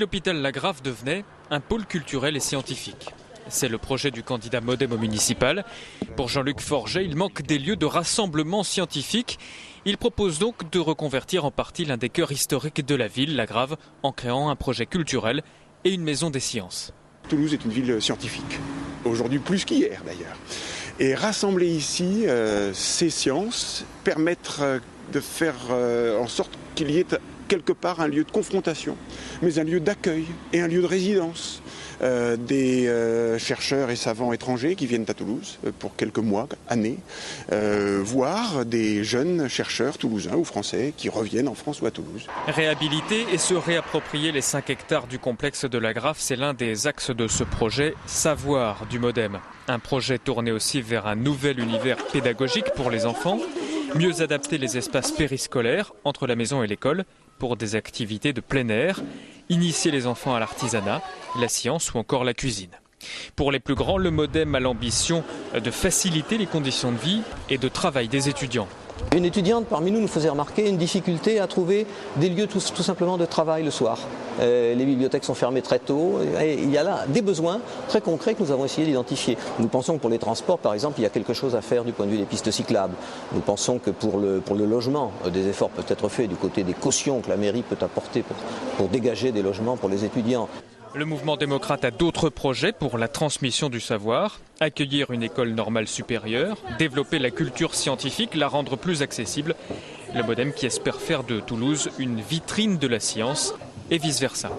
L'hôpital Lagrave devenait un pôle culturel et scientifique. C'est le projet du candidat MoDem au municipal. Pour Jean-Luc Forget, il manque des lieux de rassemblement scientifique. Il propose donc de reconvertir en partie l'un des cœurs historiques de la ville, Lagrave, en créant un projet culturel et une maison des sciences. Toulouse est une ville scientifique, aujourd'hui plus qu'hier d'ailleurs. Et rassembler ici ces sciences, permettre de faire en sorte qu'il y ait quelque part un lieu de confrontation, mais un lieu d'accueil et un lieu de résidence des chercheurs et savants étrangers qui viennent à Toulouse pour quelques mois, années, voire des jeunes chercheurs toulousains ou français qui reviennent en France ou à Toulouse. Réhabiliter et se réapproprier les 5 hectares du complexe de Lagrave, c'est l'un des axes de ce projet Savoir du MoDem. Un projet tourné aussi vers un nouvel univers pédagogique pour les enfants, mieux adapter les espaces périscolaires entre la maison et l'école pour des activités de plein air, initier les enfants à l'artisanat, la science ou encore la cuisine. Pour les plus grands, le MoDem a l'ambition de faciliter les conditions de vie et de travail des étudiants. Une étudiante parmi nous faisait remarquer une difficulté à trouver des lieux tout simplement de travail le soir. Les bibliothèques sont fermées très tôt et il y a là des besoins très concrets que nous avons essayé d'identifier. Nous pensons que pour les transports, par exemple, il y a quelque chose à faire du point de vue des pistes cyclables. Nous pensons que pour le logement, des efforts peuvent être faits du côté des cautions que la mairie peut apporter pour dégager des logements pour les étudiants. Le mouvement démocrate a d'autres projets pour la transmission du savoir, accueillir une école normale supérieure, développer la culture scientifique, la rendre plus accessible. Le MoDem qui espère faire de Toulouse une vitrine de la science et vice-versa.